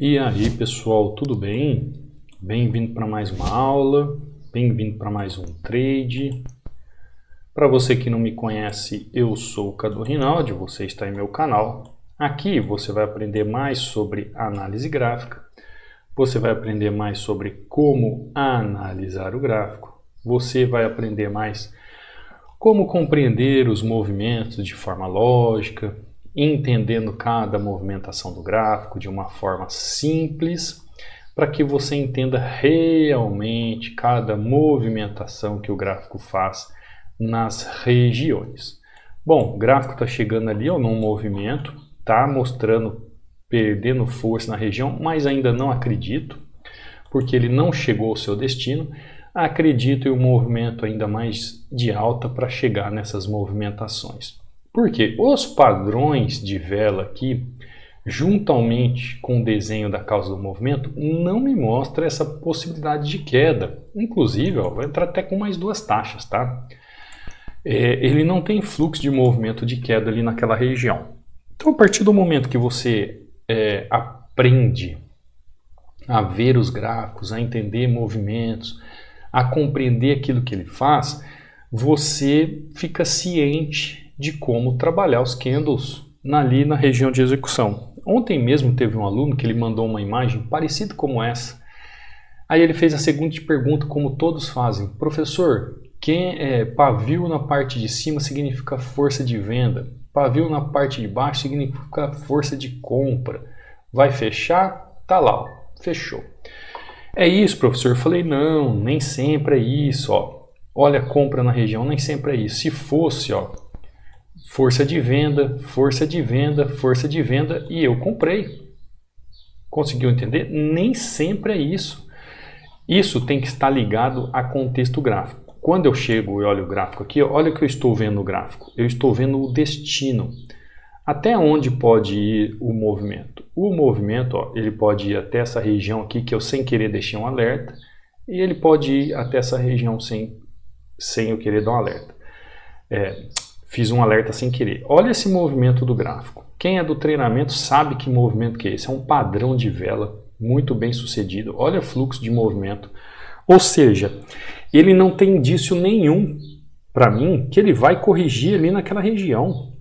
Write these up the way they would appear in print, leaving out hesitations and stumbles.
E aí pessoal, tudo bem? Bem-vindo para mais uma aula, bem-vindo para mais um trade. Para você que não me conhece, eu sou o Cadu Rinaldi, você está em meu canal. Aqui você vai aprender mais sobre análise gráfica, você vai aprender mais sobre como analisar o gráfico, você vai aprender mais como compreender os movimentos de forma lógica, entendendo cada movimentação do gráfico de uma forma simples, para que você entenda realmente cada movimentação que o gráfico faz nas regiões. Bom, o gráfico está chegando ali num movimento, está mostrando perdendo força na região, mas ainda não acredito, porque ele não chegou ao seu destino. Acredito em um movimento ainda mais de alta para chegar nessas movimentações. Porque os padrões de vela aqui, juntamente com o desenho da causa do movimento, não me mostra essa possibilidade de queda. Inclusive, vai entrar até com mais duas taxas, tá? Ele não tem fluxo de movimento de queda ali naquela região. Então, a partir do momento que você aprende a ver os gráficos, a entender movimentos, a compreender aquilo que ele faz, você fica ciente de como trabalhar os candles ali na região de execução. Ontem mesmo teve um aluno que ele mandou uma imagem parecida como essa. Aí ele fez a seguinte pergunta, como todos fazem: professor, pavio na parte de cima significa força de venda, pavio na parte de baixo significa força de compra. Vai fechar? Tá lá, ó, fechou. É isso, professor? Eu falei, não, nem sempre é isso, ó. Olha, compra na região, nem sempre é isso. Se fosse, ó, força de venda, força de venda, força de venda, e eu comprei. Conseguiu entender? Nem sempre é isso. Isso tem que estar ligado a contexto gráfico. Quando eu chego e olho o gráfico aqui, olha o que eu estou vendo no gráfico. Eu estou vendo o destino. Até onde pode ir o movimento? O movimento, ó, ele pode ir até essa região aqui, que eu sem querer deixei um alerta, e ele pode ir até essa região sem eu querer dar um alerta. Fiz um alerta sem querer. Olha esse movimento do gráfico. Quem é do treinamento sabe que movimento que é esse. É um padrão de vela muito bem sucedido. Olha o fluxo de movimento. Ou seja, ele não tem indício nenhum para mim que ele vai corrigir ali naquela região.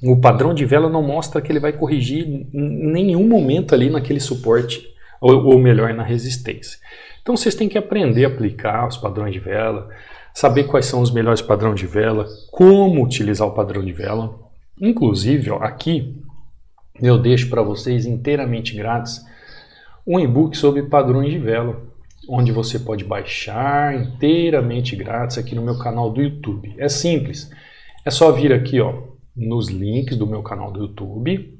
O padrão de vela não mostra que ele vai corrigir em nenhum momento ali naquele suporte, ou melhor, na resistência. Então vocês têm que aprender a aplicar os padrões de vela, saber quais são os melhores padrões de vela, como utilizar o padrão de vela. Inclusive, ó, aqui eu deixo para vocês inteiramente grátis um e-book sobre padrões de vela, onde você pode baixar inteiramente grátis aqui no meu canal do YouTube. É simples, é só vir aqui, ó, nos links do meu canal do YouTube.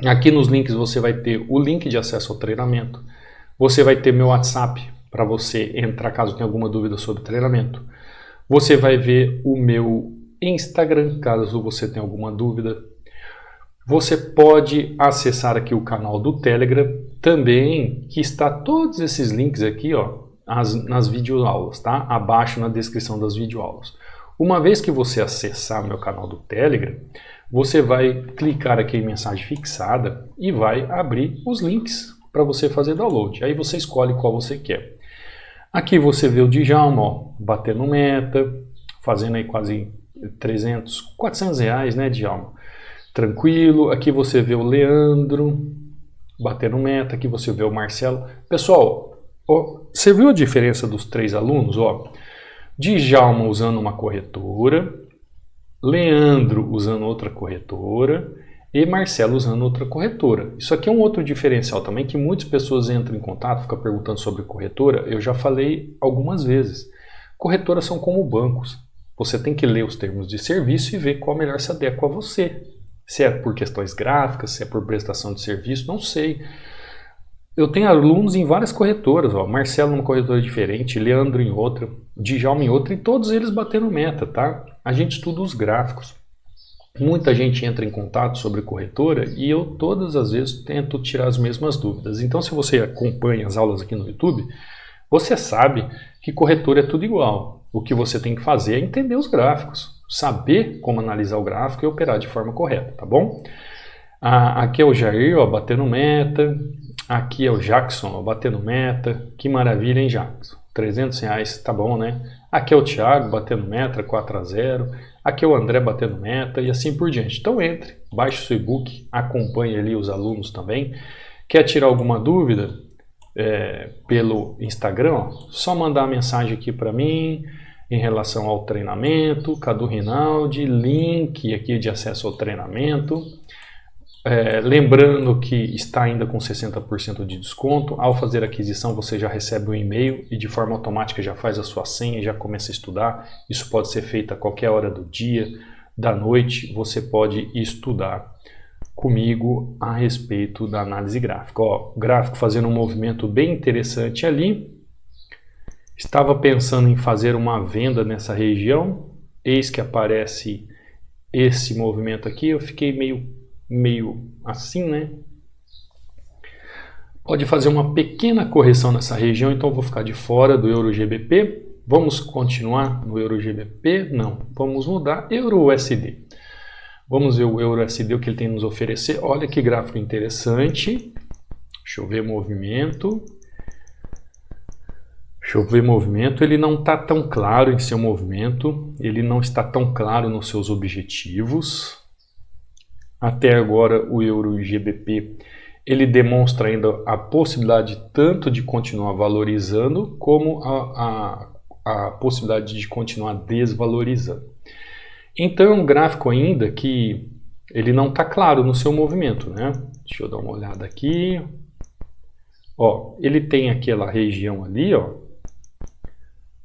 Aqui nos links você vai ter o link de acesso ao treinamento, você vai ter meu WhatsApp para você entrar caso tenha alguma dúvida sobre treinamento. Você vai ver o meu Instagram caso você tenha alguma dúvida. Você pode acessar aqui o canal do Telegram também, que está todos esses links aqui, ó, nas videoaulas, tá? Abaixo na descrição das videoaulas. Uma vez que você acessar o meu canal do Telegram, você vai clicar aqui em mensagem fixada e vai abrir os links para você fazer download. Aí você escolhe qual você quer. Aqui você vê o Djalma, ó, batendo meta, fazendo aí quase 300, 400 reais, né, Djalma? Tranquilo. Aqui você vê o Leandro batendo meta, aqui você vê o Marcelo. Pessoal, ó, você viu a diferença dos três alunos? Ó, Djalma usando uma corretora, Leandro usando outra corretora e Marcelo usando outra corretora. Isso aqui é um outro diferencial também, que muitas pessoas entram em contato, ficam perguntando sobre corretora. Eu já falei algumas vezes. Corretoras são como bancos. Você tem que ler os termos de serviço e ver qual melhor se adequa a você. Se é por questões gráficas, se é por prestação de serviço, não sei. Eu tenho alunos em várias corretoras, ó, Marcelo numa corretora diferente, Leandro em outra, Djalma em outra, e todos eles batendo meta, tá? A gente estuda os gráficos. Muita gente entra em contato sobre corretora e eu todas as vezes tento tirar as mesmas dúvidas. Então, se você acompanha as aulas aqui no YouTube, você sabe que corretora é tudo igual. O que você tem que fazer é entender os gráficos, saber como analisar o gráfico e operar de forma correta, tá bom? Aqui é o Jair, ó, batendo meta. Aqui é o Jackson, ó, batendo meta. Que maravilha, hein, Jackson? R$300, tá bom, né? Aqui é o Thiago, batendo meta, 4-0. Aqui é o André, batendo meta e assim por diante. Então entre, baixe o seu e-book, acompanhe ali os alunos também. Quer tirar alguma dúvida pelo Instagram? Ó, só mandar uma mensagem aqui para mim em relação ao treinamento, Cadu Rinaldi, link aqui de acesso ao treinamento. Lembrando que está ainda com 60% de desconto. Ao fazer a aquisição você já recebe um e-mail e de forma automática já faz a sua senha e já começa a estudar. Isso pode ser feito a qualquer hora do dia, da noite, você pode estudar comigo a respeito da análise gráfica. Ó, gráfico fazendo um movimento bem interessante ali. Estava pensando em fazer uma venda nessa região, eis que aparece esse movimento aqui, eu fiquei meio assim, né? Pode fazer uma pequena correção nessa região, então eu vou ficar de fora do Euro-GBP. Vamos continuar no Euro-GBP? Não, vamos mudar Euro-USD. Vamos ver o Euro-USD, o que ele tem a nos oferecer. Olha que gráfico interessante. Deixa eu ver o movimento. Ele não está tão claro em seu movimento, ele não está tão claro nos seus objetivos. Até agora o Euro-GBP ele demonstra ainda a possibilidade tanto de continuar valorizando como a possibilidade de continuar desvalorizando. Então é um gráfico ainda que ele não está claro no seu movimento, né? Deixa eu dar uma olhada aqui. Ó, ele tem aquela região ali, ó,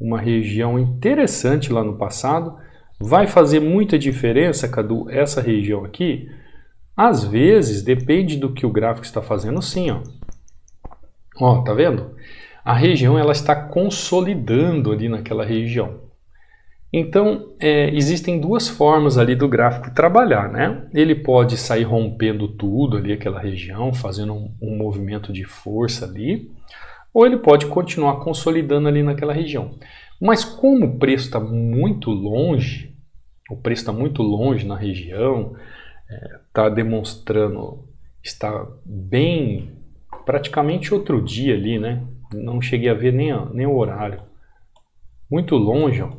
uma região interessante lá no passado. Vai fazer muita diferença, Cadu, essa região aqui? Às vezes, depende do que o gráfico está fazendo, sim, ó. Ó, tá vendo? A região ela está consolidando ali naquela região. Então, existem duas formas ali do gráfico trabalhar, né? Ele pode sair rompendo tudo ali, aquela região, fazendo um movimento de força ali, ou ele pode continuar consolidando ali naquela região. Mas como o preço está muito longe, na região, está demonstrando, está bem, praticamente outro dia ali, né? Não cheguei a ver nem o horário. Muito longe, ó.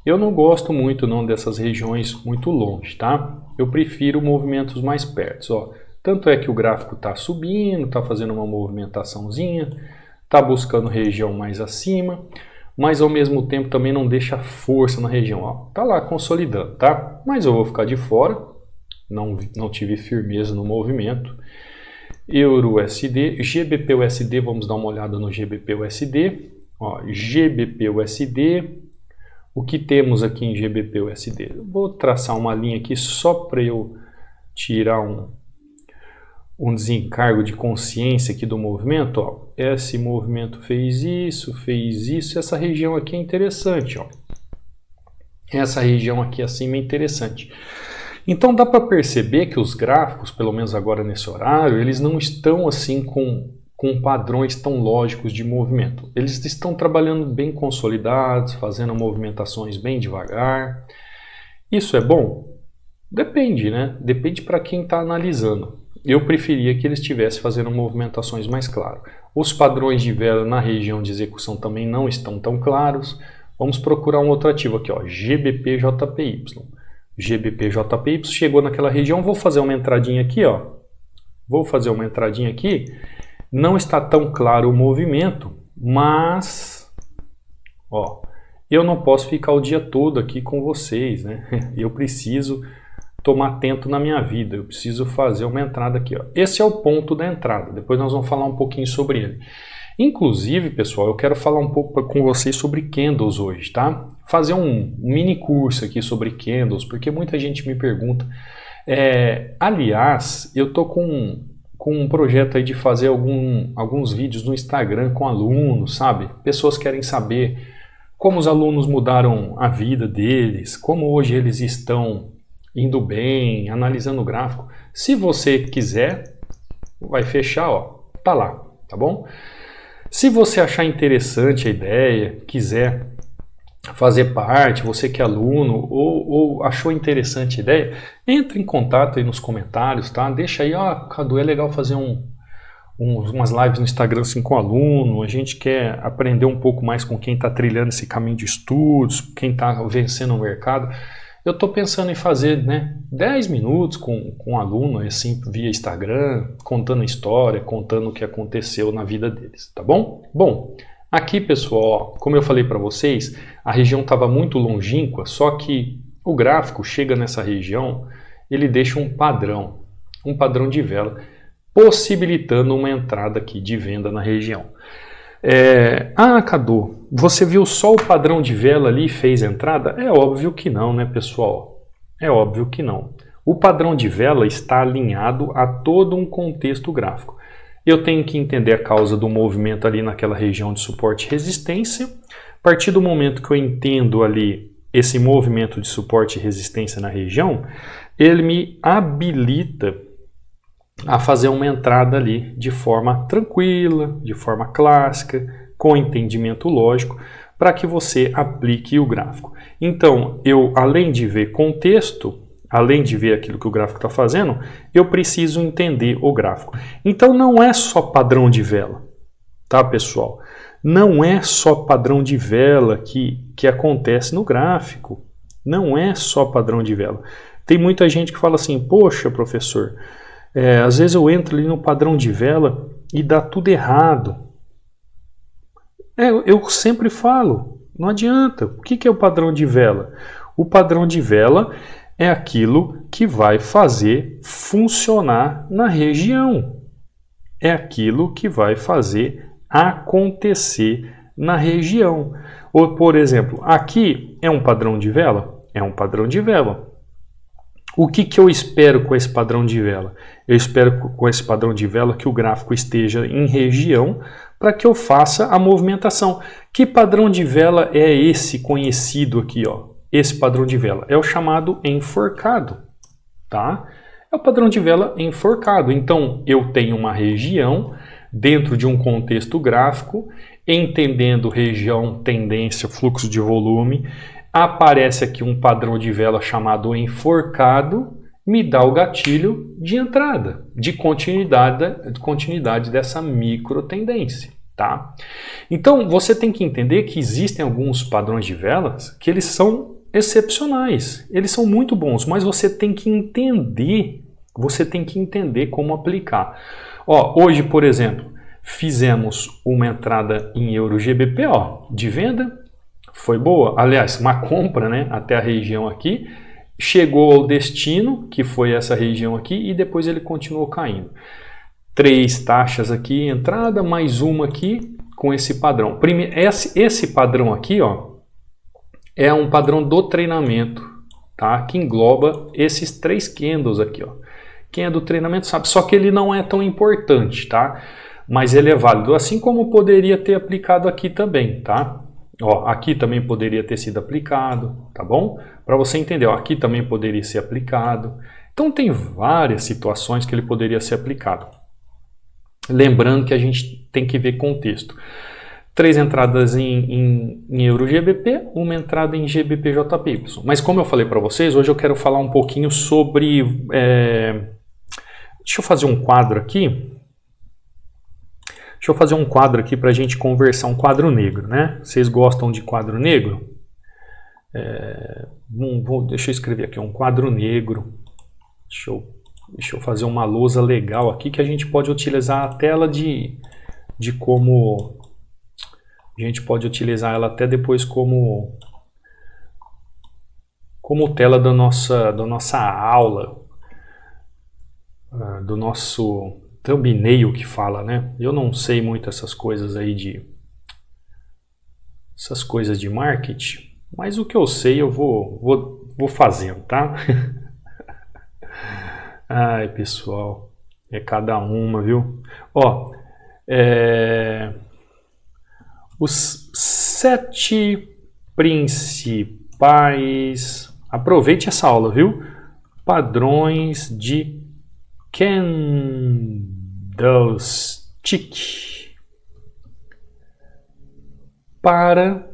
Eu não gosto muito não dessas regiões muito longe, tá? Eu prefiro movimentos mais perto, ó. Tanto é que o gráfico está subindo, está fazendo uma movimentaçãozinha, está buscando região mais acima, mas ao mesmo tempo também não deixa força na região, ó. Tá lá consolidando, tá? Mas eu vou ficar de fora. Não tive firmeza no movimento. Euro-USD, GBP-USD, vamos dar uma olhada no GBP-USD. GBP-USD, o que temos aqui em GBP-USD? Vou traçar uma linha aqui só para eu tirar um desencargo de consciência aqui do movimento. Ó. Esse movimento fez isso, essa região aqui é interessante. Ó. Essa região aqui acima é interessante. Então dá para perceber que os gráficos, pelo menos agora nesse horário, eles não estão assim com padrões tão lógicos de movimento. Eles estão trabalhando bem consolidados, fazendo movimentações bem devagar. Isso é bom? Depende, né? Depende para quem está analisando. Eu preferia que eles estivessem fazendo movimentações mais claras. Os padrões de vela na região de execução também não estão tão claros. Vamos procurar um outro ativo aqui, ó, GBP-JPY. GBP-JPY chegou naquela região, vou fazer uma entradinha aqui, ó. Não está tão claro o movimento, mas ó, eu não posso ficar o dia todo aqui com vocês, né? Eu preciso tomar atento na minha vida, eu preciso fazer uma entrada aqui, ó. Esse é o ponto da entrada, depois nós vamos falar um pouquinho sobre ele. Inclusive, pessoal, eu quero falar um pouco com vocês sobre candles hoje, tá? Fazer um mini curso aqui sobre candles, porque muita gente me pergunta. Aliás, eu tô com um projeto aí de fazer alguns vídeos no Instagram com alunos, sabe? Pessoas querem saber como os alunos mudaram a vida deles, como hoje eles estão indo bem, analisando o gráfico. Se você quiser, vai fechar, ó, tá lá, tá bom? Se você achar interessante a ideia, quiser fazer parte, você que é aluno ou achou interessante a ideia, entre em contato aí nos comentários, tá? Deixa aí, Cadu, é legal fazer umas lives no Instagram assim com aluno, a gente quer aprender um pouco mais com quem está trilhando esse caminho de estudos, quem está vencendo o mercado. Eu estou pensando em fazer 10 minutos com um aluno, assim, via Instagram, contando a história, contando o que aconteceu na vida deles, tá bom? Bom, aqui, pessoal, como eu falei para vocês, a região estava muito longínqua, só que o gráfico chega nessa região, ele deixa um padrão de vela, possibilitando uma entrada aqui de venda na região. Cadu, você viu só o padrão de vela ali e fez entrada? É óbvio que não, né, pessoal? É óbvio que não. O padrão de vela está alinhado a todo um contexto gráfico. Eu tenho que entender a causa do movimento ali naquela região de suporte e resistência. A partir do momento que eu entendo ali esse movimento de suporte e resistência na região, ele me habilita a fazer uma entrada ali de forma tranquila, de forma clássica, com entendimento lógico, para que você aplique o gráfico. Então, eu, além de ver contexto, além de ver aquilo que o gráfico está fazendo, eu preciso entender o gráfico. Então, não é só padrão de vela, tá, pessoal? Não é só padrão de vela que acontece no gráfico. Não é só padrão de vela. Tem muita gente que fala assim, poxa, professor, às vezes eu entro ali no padrão de vela e dá tudo errado. Eu sempre falo, não adianta. O que é o padrão de vela? O padrão de vela é aquilo que vai fazer funcionar na região. É aquilo que vai fazer acontecer na região. Ou, por exemplo, aqui é um padrão de vela? É um padrão de vela. O que eu espero com esse padrão de vela? Eu espero com esse padrão de vela que o gráfico esteja em região para que eu faça a movimentação. Que padrão de vela é esse conhecido aqui, ó? Esse padrão de vela é o chamado enforcado, tá? É o padrão de vela enforcado. Então, eu tenho uma região dentro de um contexto gráfico, entendendo região, tendência, fluxo de volume, aparece aqui um padrão de vela chamado enforcado, me dá o gatilho de entrada, de continuidade dessa micro tendência, tá? Então, você tem que entender que existem alguns padrões de velas que eles são excepcionais, eles são muito bons, mas você tem que entender como aplicar. Hoje, por exemplo, fizemos uma entrada em euro GBP, de venda, foi boa, aliás, uma compra, né, até a região aqui, chegou ao destino, que foi essa região aqui, e depois ele continuou caindo. 3 taxas aqui, entrada, mais uma aqui, com esse padrão. Esse padrão aqui, é um padrão do treinamento, tá? Que engloba esses 3 candles aqui, Quem é do treinamento sabe, só que ele não é tão importante, tá? Mas ele é válido, assim como poderia ter aplicado aqui também, tá? Aqui também poderia ter sido aplicado, tá bom? Para você entender, aqui também poderia ser aplicado. Então tem várias situações que ele poderia ser aplicado. Lembrando que a gente tem que ver contexto. 3 entradas em euro GBP, uma entrada em GBP JPY. Mas como eu falei para vocês, hoje eu quero falar um pouquinho sobre... Deixa eu fazer um quadro aqui. Deixa eu fazer um quadro aqui para a gente conversar, um quadro negro, né? Vocês gostam de quadro negro? Deixa eu escrever aqui, um quadro negro. Deixa eu fazer uma lousa legal aqui que a gente pode utilizar a tela de como... A gente pode utilizar ela até depois como tela da nossa aula, do nosso thumbnail que fala, né? Eu não sei muito essas coisas aí essas coisas de marketing, mas o que eu sei eu vou fazendo, tá? Ai, pessoal, é cada uma, viu? Os 7 principais... Aproveite essa aula, viu? Padrões de candlestick para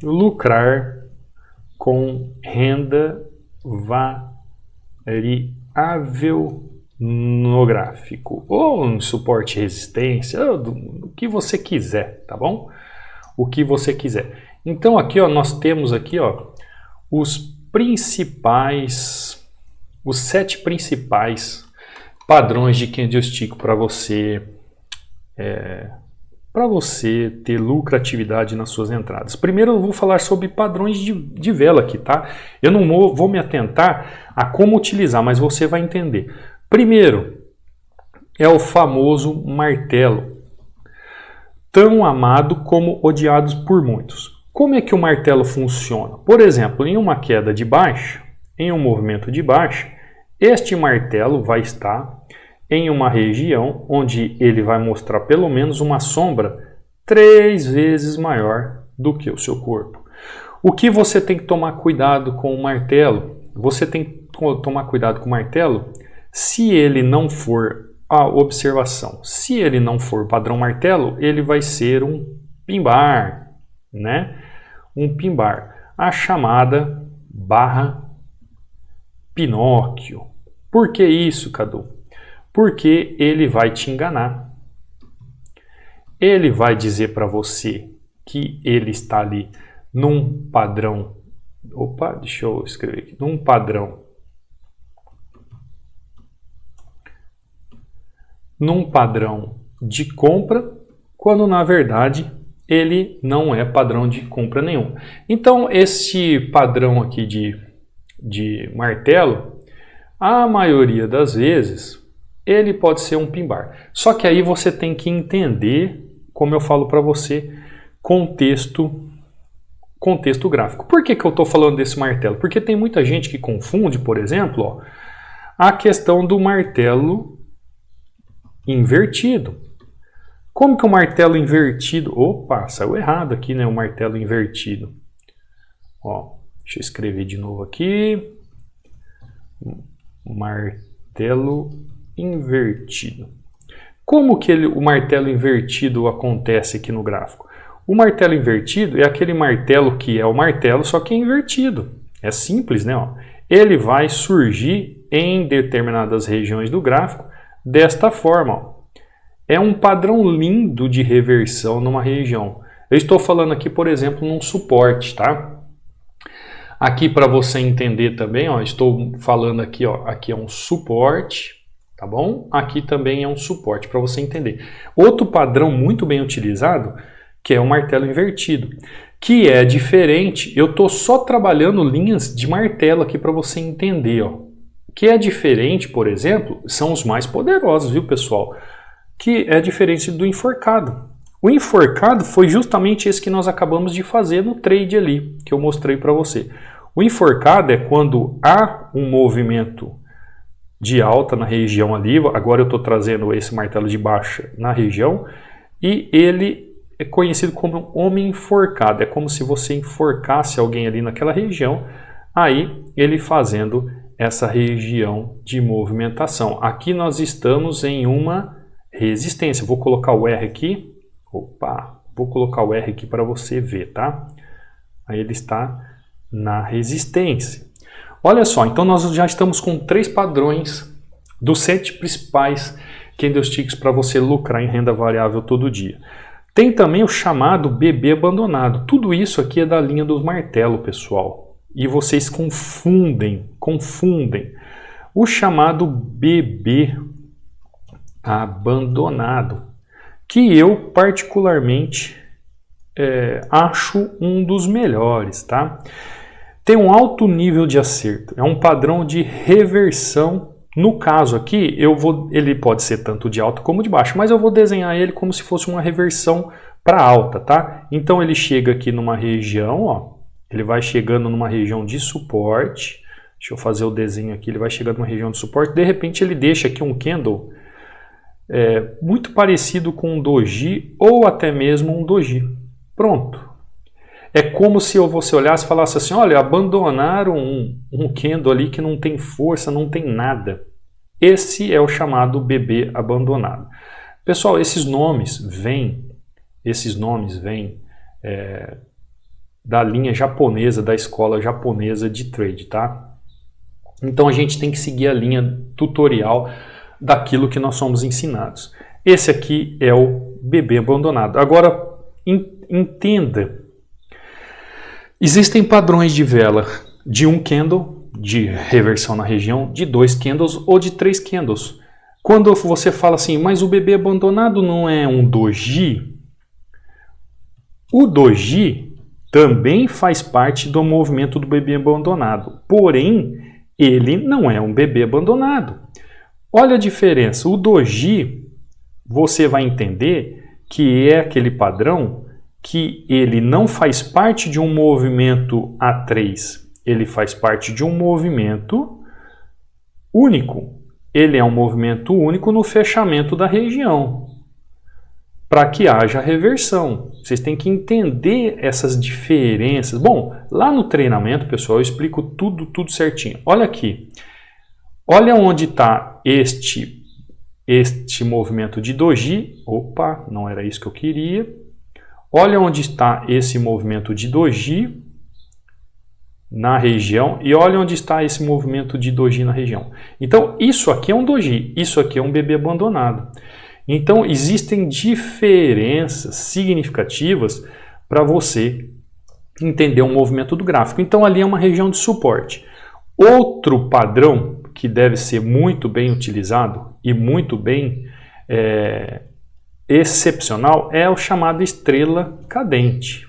lucrar com renda variável no gráfico, ou em suporte e resistência, o que você quiser, tá bom? O que você quiser. Então aqui, ó, nós temos aqui, ó, os 7 principais padrões de candlestick para você ter lucratividade nas suas entradas. Primeiro eu vou falar sobre padrões de vela aqui, tá? Eu não vou me atentar a como utilizar, mas você vai entender. Primeiro é o famoso martelo, tão amado como odiado por muitos. Como é que o martelo funciona? Por exemplo, em uma queda de baixa, em um movimento de baixa, este martelo vai estar em uma região onde ele vai mostrar pelo menos uma sombra 3 vezes maior do que o seu corpo. O que você tem que tomar cuidado com o martelo? Você tem que tomar cuidado com o martelo se ele não for, observação, se ele não for padrão martelo, ele vai ser um pin-bar, né? Um pin-bar, a chamada barra Pinóquio. Por que isso, Cadu? Porque ele vai te enganar. Ele vai dizer para você que ele está ali num padrão. Opa, deixa eu escrever aqui. Num padrão de compra, quando na verdade ele não é padrão de compra nenhum. Então esse padrão aqui de martelo, a maioria das vezes ele pode ser um pin-bar. Só que aí você tem que entender, como eu falo para você, contexto gráfico. Por que eu estou falando desse martelo? Porque tem muita gente que confunde, por exemplo, ó, a questão do martelo invertido. Como que o martelo invertido... Opa, saiu errado aqui, né? O martelo invertido. Ó, deixa eu escrever de novo aqui. Martelo invertido. Como que o martelo invertido acontece aqui no gráfico? O martelo invertido é aquele martelo que é o martelo, só que é invertido. É simples, né? Ó. Ele vai surgir em determinadas regiões do gráfico desta forma, ó. É um padrão lindo de reversão numa região. Eu estou falando aqui, por exemplo, num suporte, tá? Aqui para você entender também, ó, estou falando aqui, ó, aqui é um suporte, tá bom? Aqui também é um suporte para você entender. Outro padrão muito bem utilizado, que é o martelo invertido, que é diferente. Eu estou só trabalhando linhas de martelo aqui para você entender, ó. Que é diferente, por exemplo, são os mais poderosos, viu, pessoal? Que é diferente do enforcado. O enforcado foi justamente esse que nós acabamos de fazer no trade ali, que eu mostrei para você. O enforcado é quando há um movimento de alta na região ali, agora eu estou trazendo esse martelo de baixa na região, e ele é conhecido como homem enforcado. É como se você enforcasse alguém ali naquela região, aí ele fazendo essa região de movimentação. Aqui nós estamos em uma resistência. Vou colocar o R aqui. Opa, vou colocar o R aqui para você ver, tá? Aí ele está na resistência. Olha só, então nós já estamos com 3 padrões dos 7 principais candlesticks para você lucrar em renda variável todo dia. Tem também o chamado BB abandonado. Tudo isso aqui é da linha do martelo, pessoal. E vocês confundem. O chamado BB abandonado, que eu particularmente acho um dos melhores, tá? Tem um alto nível de acerto, é um padrão de reversão. No caso aqui, ele pode ser tanto de alta como de baixo, mas eu vou desenhar ele como se fosse uma reversão para alta, tá? Então ele chega aqui numa região, ó, ele vai chegando numa região de suporte. Deixa eu fazer o desenho aqui, ele vai chegando numa região de suporte, de repente ele deixa aqui um candle muito parecido com um doji ou até mesmo um doji. Pronto. É como se você olhasse e falasse assim, olha, abandonaram um candle ali que não tem força, não tem nada. Esse é o chamado BB abandonado. Pessoal, esses nomes vêm da linha japonesa, da escola japonesa de trade, tá? Então a gente tem que seguir a linha tutorial daquilo que nós somos ensinados. Esse aqui é o bebê abandonado. Agora, entenda, existem padrões de vela de um candle, de reversão na região, de 2 candles ou de 3 candles. Quando você fala assim, mas o bebê abandonado não é um doji? O doji também faz parte do movimento do bebê abandonado, porém, ele não é um bebê abandonado. Olha a diferença, o doji, você vai entender que é aquele padrão que ele não faz parte de um movimento A3, ele faz parte de um movimento único. Ele é um movimento único no fechamento da região, para que haja reversão. Vocês têm que entender essas diferenças. Bom, lá no treinamento, pessoal, eu explico tudo certinho. Olha aqui. Olha onde está este movimento de doji. Opa, não era isso que eu queria. Olha onde está esse movimento de doji na região e olha onde está esse movimento de doji na região. Então, isso aqui é um doji, isso aqui é um bebê abandonado. Então, existem diferenças significativas para você entender o movimento do gráfico. Então, ali é uma região de suporte. Outro padrão que deve ser muito bem utilizado e muito bem excepcional é o chamado estrela cadente.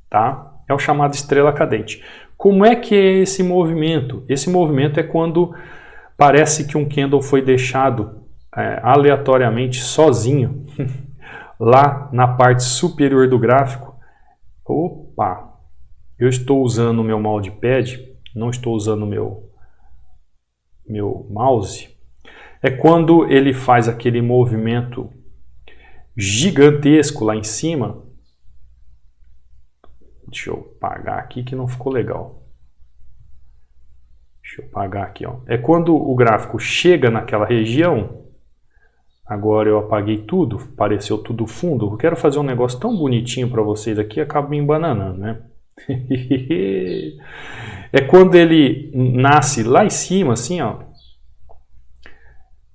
Tá? É o chamado estrela cadente. Como é que é esse movimento? Esse movimento é quando parece que um candle foi deixado aleatoriamente sozinho lá na parte superior do gráfico. Opa! Eu estou usando o meu mousepad, não estou usando o meu mouse. É quando ele faz aquele movimento gigantesco lá em cima. Deixa eu apagar aqui que não ficou legal. Deixa eu apagar aqui, ó. É quando o gráfico chega naquela região. Agora eu apaguei tudo, pareceu tudo fundo. Eu quero fazer um negócio tão bonitinho para vocês aqui, acabo me embananando, né? É quando ele nasce lá em cima, assim, ó.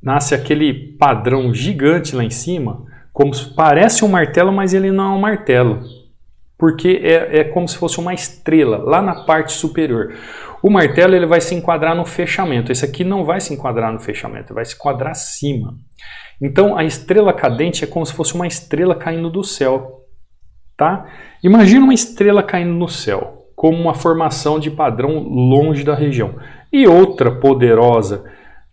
Nasce aquele padrão gigante lá em cima, como se parece um martelo, mas ele não é um martelo. Porque é como se fosse uma estrela lá na parte superior. O martelo ele vai se enquadrar no fechamento. Esse aqui não vai se enquadrar no fechamento, vai se enquadrar acima. Então a estrela cadente é como se fosse uma estrela caindo do céu. Tá? Imagina uma estrela caindo no céu, como uma formação de padrão longe da região. E outra poderosa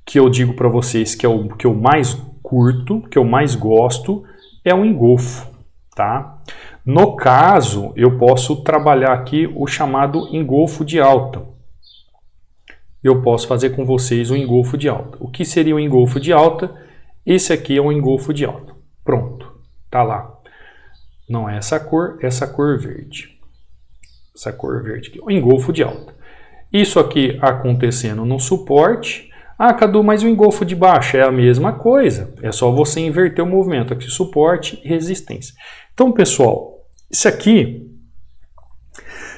que eu digo para vocês que é o que eu mais curto, que eu mais gosto, é o engolfo. Tá? No caso, eu posso trabalhar aqui o chamado engolfo de alta. Eu posso fazer com vocês o engolfo de alta. O que seria o engolfo de alta? Esse aqui é o engolfo de alta. Pronto, tá lá. Não é essa cor verde. Essa cor verde aqui, o engolfo de alta. Isso aqui acontecendo no suporte. Ah, Cadu, mas o engolfo de baixo é a mesma coisa. É só você inverter o movimento aqui, suporte e resistência. Então, pessoal, isso aqui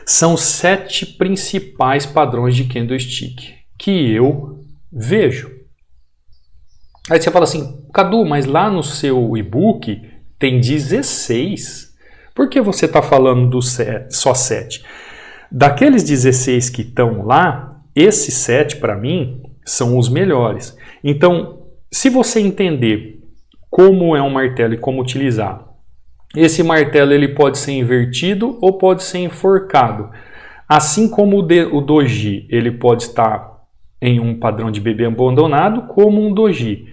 são 7 principais padrões de candlestick que eu vejo. Aí você fala assim, Cadu, mas lá no seu e-book tem 16. Por que você está falando só 7? Daqueles 16 que estão lá, esses 7 para mim são os melhores. Então, se você entender como é um martelo e como utilizar, esse martelo ele pode ser invertido ou pode ser enforcado. Assim como o doji ele pode estar em um padrão de bebê abandonado como um doji.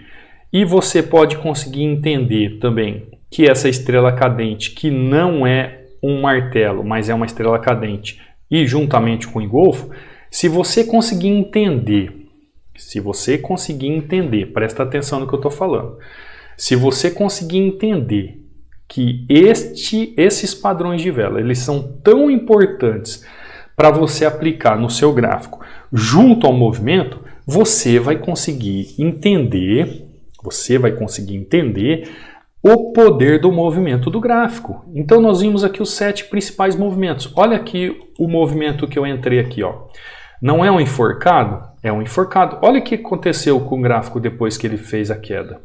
E você pode conseguir entender também que essa estrela cadente, que não é um martelo, mas é uma estrela cadente, e juntamente com o engolfo, se você conseguir entender, presta atenção no que eu estou falando, se você conseguir entender que esses padrões de vela, eles são tão importantes para você aplicar no seu gráfico junto ao movimento, você vai conseguir entender o poder do movimento do gráfico. Então nós vimos aqui os 7 principais movimentos. Olha aqui o movimento que eu entrei aqui, ó. Não é um enforcado? É um enforcado. Olha o que aconteceu com o gráfico depois que ele fez a queda.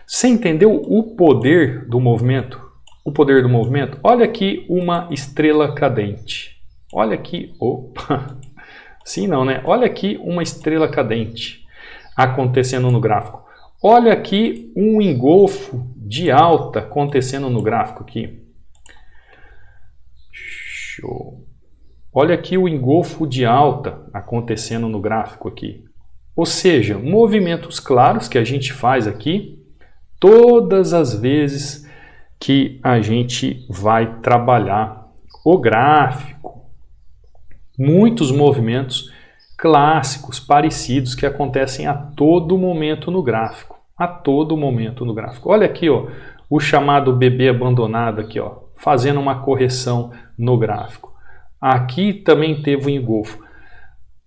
Você entendeu o poder do movimento? O poder do movimento? Olha aqui uma estrela cadente. Olha aqui, opa, sim não, né? Olha aqui uma estrela cadente acontecendo no gráfico. Olha aqui um engolfo de alta acontecendo no gráfico aqui. Show. Olha aqui o engolfo de alta acontecendo no gráfico aqui. Ou seja, movimentos claros que a gente faz aqui todas as vezes que a gente vai trabalhar o gráfico. Muitos movimentos clássicos, parecidos, que acontecem a todo momento no gráfico. A todo momento no gráfico. Olha aqui, ó, o chamado bebê abandonado aqui, ó, fazendo uma correção no gráfico. Aqui também teve um engolfo.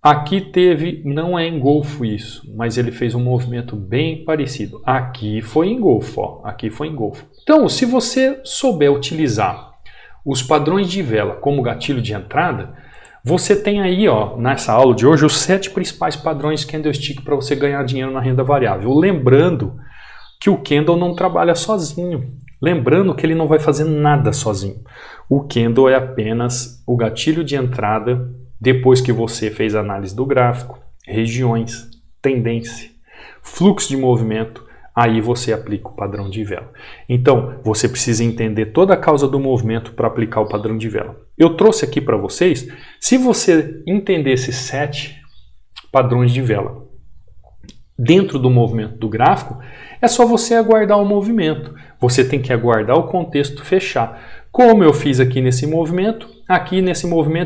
Aqui teve, não é engolfo isso, mas ele fez um movimento bem parecido. Aqui foi engolfo, ó, aqui foi engolfo. Então, se você souber utilizar os padrões de vela como gatilho de entrada, você tem aí, ó, nessa aula de hoje, os 7 principais padrões candlestick para você ganhar dinheiro na renda variável. Lembrando que o candle não trabalha sozinho. Lembrando que ele não vai fazer nada sozinho. O candle é apenas o gatilho de entrada depois que você fez a análise do gráfico, regiões, tendência, fluxo de movimento. Aí você aplica o padrão de vela. Então, você precisa entender toda a causa do movimento para aplicar o padrão de vela. Eu trouxe aqui para vocês, se você entender esses 7 padrões de vela dentro do movimento do gráfico, é só você aguardar o movimento. Você tem que aguardar o contexto fechar. Como eu fiz aqui nesse movimento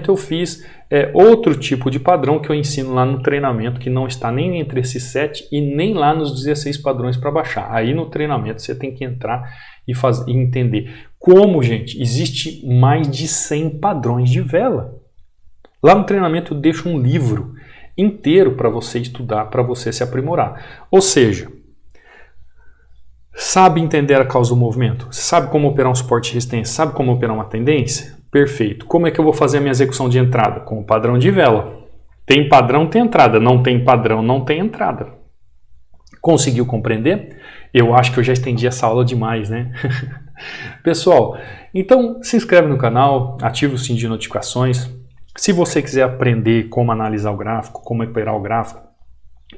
eu fiz outro tipo de padrão que eu ensino lá no treinamento, que não está nem entre esses 7 e nem lá nos 16 padrões para baixar. Aí no treinamento você tem que entrar e entender. Como, gente, existe mais de 100 padrões de vela. Lá no treinamento eu deixo um livro inteiro para você estudar, para você se aprimorar. Ou seja, sabe entender a causa do movimento? Sabe como operar um suporte e resistência? Sabe como operar uma tendência? Perfeito. Como é que eu vou fazer a minha execução de entrada? Com o padrão de vela. Tem padrão, tem entrada. Não tem padrão, não tem entrada. Conseguiu compreender? Eu acho que eu já estendi essa aula demais, né? Pessoal, então se inscreve no canal, ativa o sininho de notificações. Se você quiser aprender como analisar o gráfico, como operar o gráfico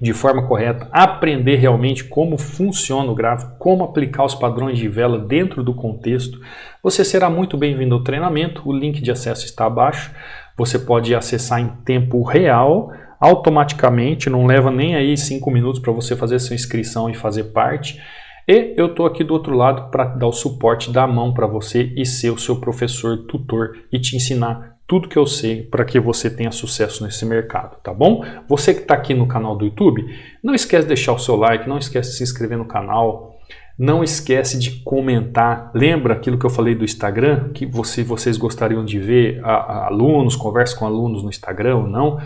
de forma correta, aprender realmente como funciona o gráfico, como aplicar os padrões de vela dentro do contexto, você será muito bem-vindo ao treinamento. O link de acesso está abaixo. Você pode acessar em tempo real, automaticamente, não leva nem aí 5 minutos para você fazer sua inscrição e fazer parte. E eu estou aqui do outro lado para dar o suporte da mão para você e ser o seu professor, tutor e te ensinar tudo que eu sei para que você tenha sucesso nesse mercado, tá bom? Você que está aqui no canal do YouTube, não esquece de deixar o seu like, não esquece de se inscrever no canal, não esquece de comentar. Lembra aquilo que eu falei do Instagram, que vocês gostariam de ver alunos, conversa com alunos no Instagram ou não,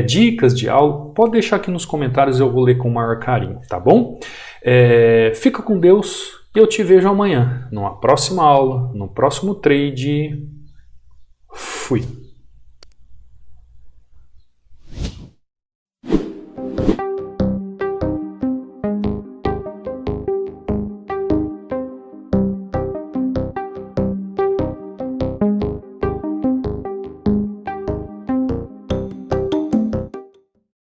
dicas de aula, pode deixar aqui nos comentários, eu vou ler com o maior carinho, tá bom? Fica com Deus e eu te vejo amanhã, numa próxima aula, no próximo trade. Fui.